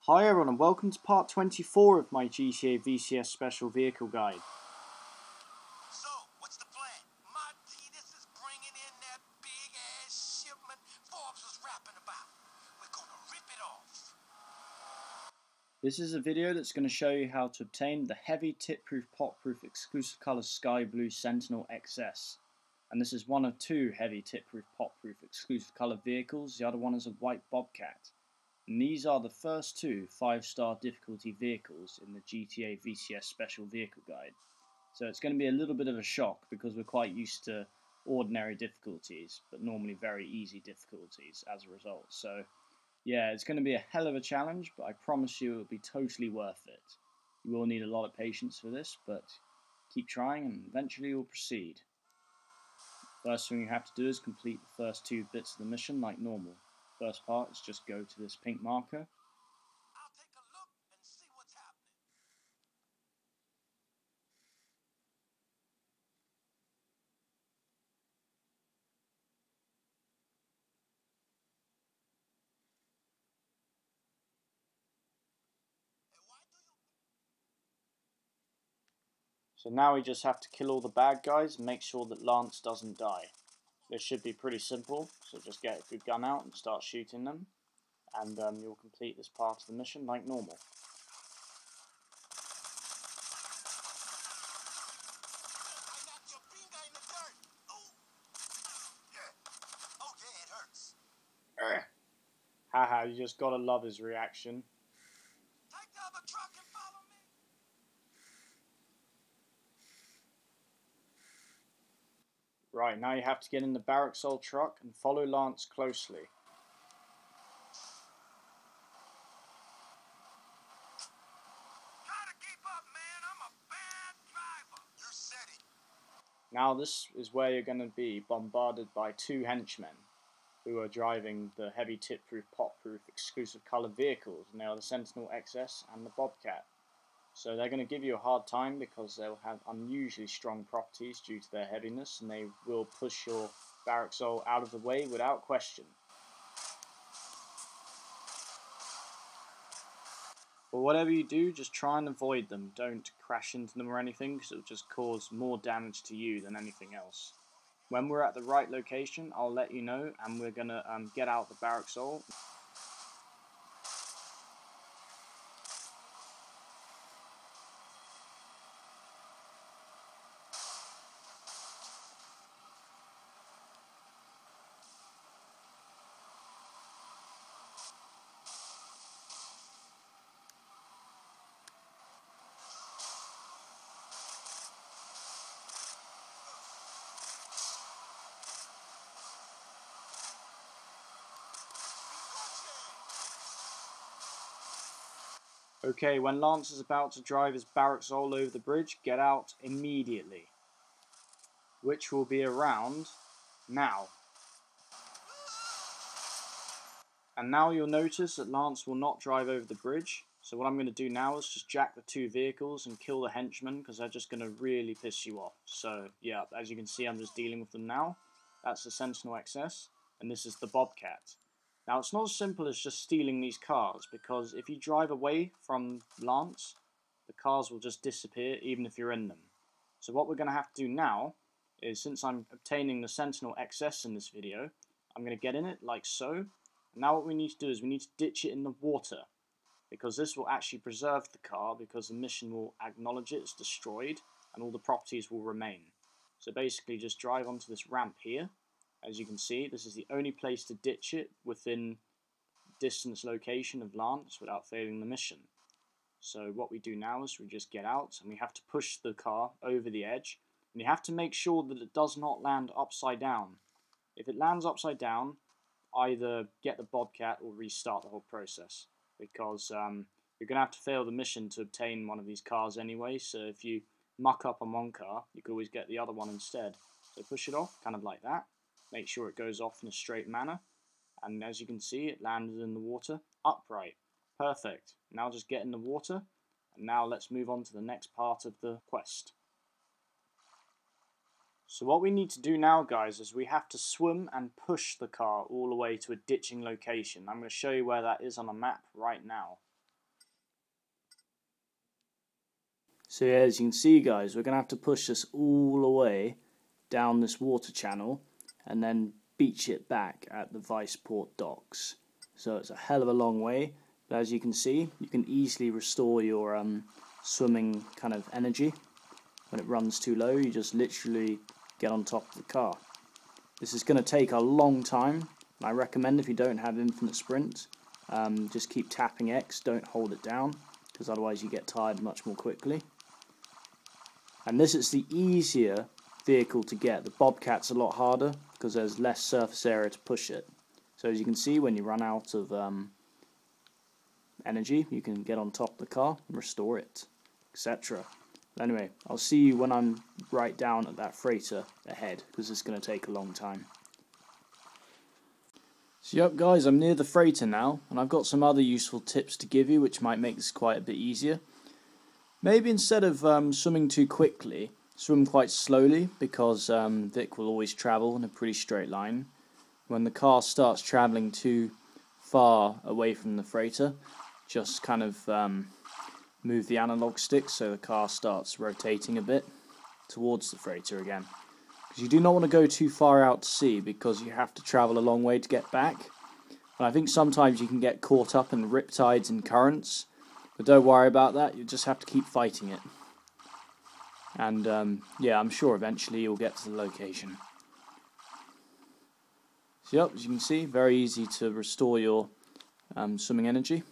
Hi everyone and welcome to part 24 of my GTA VCS Special Vehicle Guide. So, what's the plan? Martinez is bringing in that big-ass shipment Forbes was rapping about. We're gonna rip it off. This is a video that's going to show you how to obtain the heavy tip-proof, pop-proof, exclusive colour sky blue Sentinel XS. And this is one of two heavy tip-proof, pop-proof, exclusive colour vehicles. The other one is a White Bobcat. And these are the first two 5-star difficulty vehicles in the GTA VCS Special Vehicle Guide. So it's going to be a little bit of a shock because we're quite used to ordinary difficulties, but normally very easy difficulties as a result. So yeah, it's going to be a hell of a challenge, but I promise you it will be totally worth it. You will need a lot of patience for this, but keep trying and eventually you'll proceed. First thing you have to do is complete the first two bits of the mission like normal. First part is just go to this pink marker. I'll take a look and see what's happening. Hey, why do you... So now we just have to kill all the bad guys and make sure that Lance doesn't die. This should be pretty simple, so just get a good gun out and start shooting them, and you'll complete this part of the mission like normal. I knocked your finger in the dirt. Oh! Yeah. Oh, yeah, it hurts. Haha, you just gotta love his reaction. Take the other truck and follow me. Right, now you have to get in the Barracks OL truck and follow Lance closely. Try to keep up, man. I'm a bad driver. You said it. Now this is where you're going to be bombarded by two henchmen who are driving the heavy tip-proof, pop-proof, exclusive colour vehicles. And they are the Sentinel XS and the Bobcat. So they're going to give you a hard time because they'll have unusually strong properties due to their heaviness, and they will push your Barracks OL out of the way without question. But whatever you do, just try and avoid them. Don't crash into them or anything, because it'll just cause more damage to you than anything else. When we're at the right location, I'll let you know, and we're going to get out the Barracks OL. Okay, when Lance is about to drive his Barracks OL over the bridge, get out immediately. Which will be around now. And now you'll notice that Lance will not drive over the bridge. So what I'm going to do now is just jack the two vehicles and kill the henchmen, because they're just going to really piss you off. So yeah, as you can see, I'm just dealing with them now. That's the Sentinel XS, and this is the Bobcat. Now it's not as simple as just stealing these cars, because if you drive away from Lance, the cars will just disappear even if you're in them. So what we're going to have to do now is, since I'm obtaining the Sentinel XS in this video, I'm going to get in it like so. And now what we need to do is we need to ditch it in the water, because this will actually preserve the car, because the mission will acknowledge it's destroyed and all the properties will remain. So basically just drive onto this ramp here. As you can see, this is the only place to ditch it within distance location of Lance without failing the mission. So what we do now is we just get out and we have to push the car over the edge, and you have to make sure that it does not land upside down. If it lands upside down, either get the Bobcat or restart the whole process, because you're going to have to fail the mission to obtain one of these cars anyway. So if you muck up on one car, you can always get the other one instead. So push it off, kind of like that. Make sure it goes off in a straight manner, and as you can see, it landed in the water upright. Perfect. Now just get in the water, and now let's move on to the next part of the quest. So what we need to do now, guys, is we have to swim and push the car all the way to a ditching location. I'm going to show you where that is on a map right now. So yeah, as you can see guys, we're going to have to push this all the way down this water channel and then beach it back at the Viceport docks. So it's a hell of a long way, but as you can see, you can easily restore your swimming kind of energy. When it runs too low, you just literally get on top of the car. This is going to take a long time, and I recommend if you don't have infinite sprint, just keep tapping X, don't hold it down, because otherwise you get tired much more quickly. And this is the easier vehicle to get. The Bobcat's a lot harder because there's less surface area to push it. So as you can see, when you run out of energy, you can get on top of the car and restore it, etc. Anyway, I'll see you when I'm right down at that freighter ahead, because it's going to take a long time. So yep guys, I'm near the freighter now, and I've got some other useful tips to give you which might make this quite a bit easier. Maybe instead of swimming too quickly, swim quite slowly, because Vic will always travel in a pretty straight line. When the car starts travelling too far away from the freighter, just kind of move the analog stick so the car starts rotating a bit towards the freighter again. Because you do not want to go too far out to sea, because you have to travel a long way to get back. And I think sometimes you can get caught up in riptides and currents. But don't worry about that, you just have to keep fighting it. And yeah, I'm sure eventually you'll get to the location. So yep, as you can see, very easy to restore your swimming energy.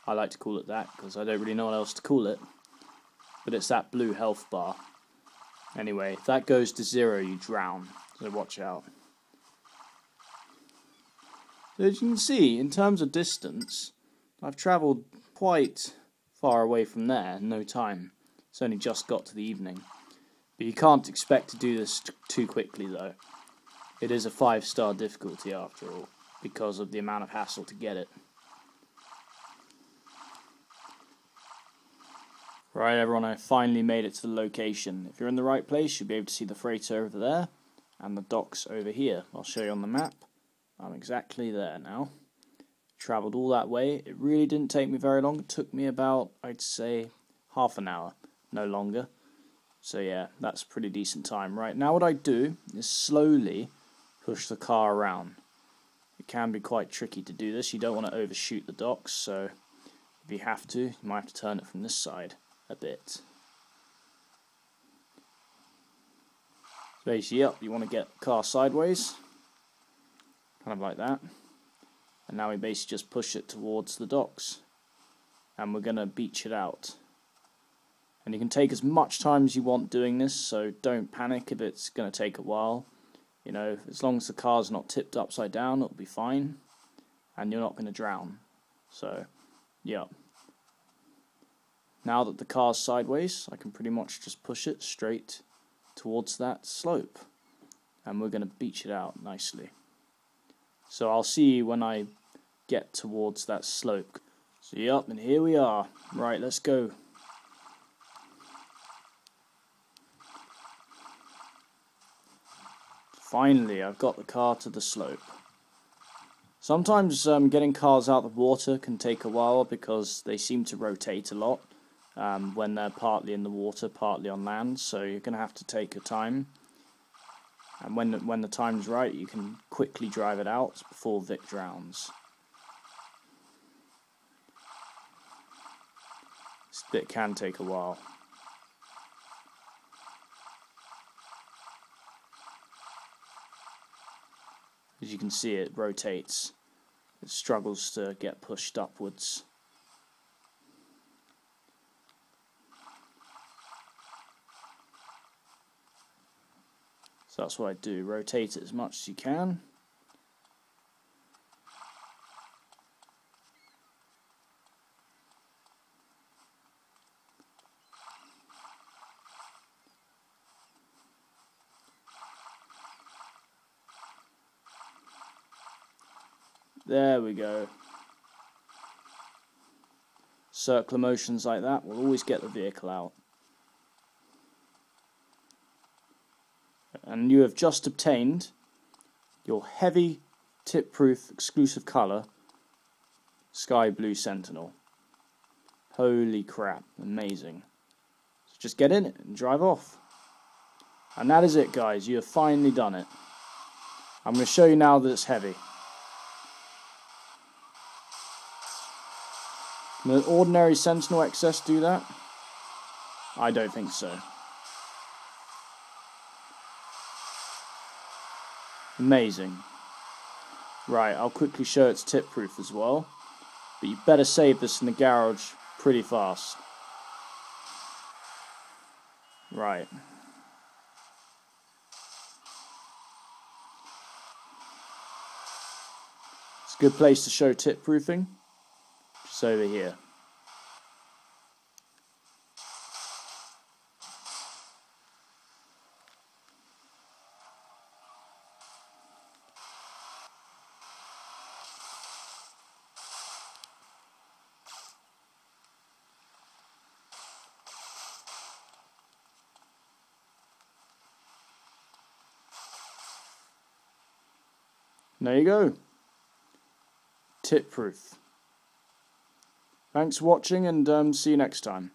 I like to call it that because I don't really know what else to call it. But it's that blue health bar. Anyway, if that goes to 0, you drown, so watch out. So as you can see, in terms of distance, I've travelled quite far away from there in no time. It's only just got to the evening. But you can't expect to do this too quickly though. It is a 5-star difficulty after all, because of the amount of hassle to get it. Right everyone, I finally made it to the location. If you're in the right place, you'll be able to see the freighter over there, and the docks over here. I'll show you on the map. I'm exactly there now. Travelled all that way. It really didn't take me very long. It took me about, I'd say, half an hour, no longer. So yeah, that's a pretty decent time. Right, now what I do is slowly push the car around. It can be quite tricky to do this. You don't want to overshoot the docks, so if you have to, you might have to turn it from this side a bit. So basically, yep, you want to get the car sideways, kind of like that. And now we basically just push it towards the docks. And we're going to beach it out. And you can take as much time as you want doing this, so don't panic if it's going to take a while. You know, as long as the car's not tipped upside down, it'll be fine. And you're not going to drown. So, yeah. Now that the car's sideways, I can pretty much just push it straight towards that slope. And we're going to beach it out nicely. So I'll see you when I get towards that slope. So yep, and here we are. Right, let's go. Finally, I've got the car to the slope. Sometimes getting cars out of the water can take a while because they seem to rotate a lot when they're partly in the water, partly on land. So you're going to have to take your time. And when the time's right, you can quickly drive it out before Vic drowns. This bit can take a while. As you can see, it rotates. It struggles to get pushed upwards. So that's what I do, rotate it as much as you can. There we go. Circular motions like that will always get the vehicle out. And you have just obtained your heavy, tip-proof, exclusive colour, Sky Blue Sentinel. Holy crap, amazing. just get in it and drive off. And that is it, guys. You have finally done it. I'm going to show you now that it's heavy. Can an ordinary Sentinel XS do that? I don't think so. Amazing. Right, I'll quickly show it's tip proof as well. But you better save this in the garage pretty fast. Right. It's a good place to show tip proofing. Just over here. There you go. Tip proof. Thanks for watching and see you next time.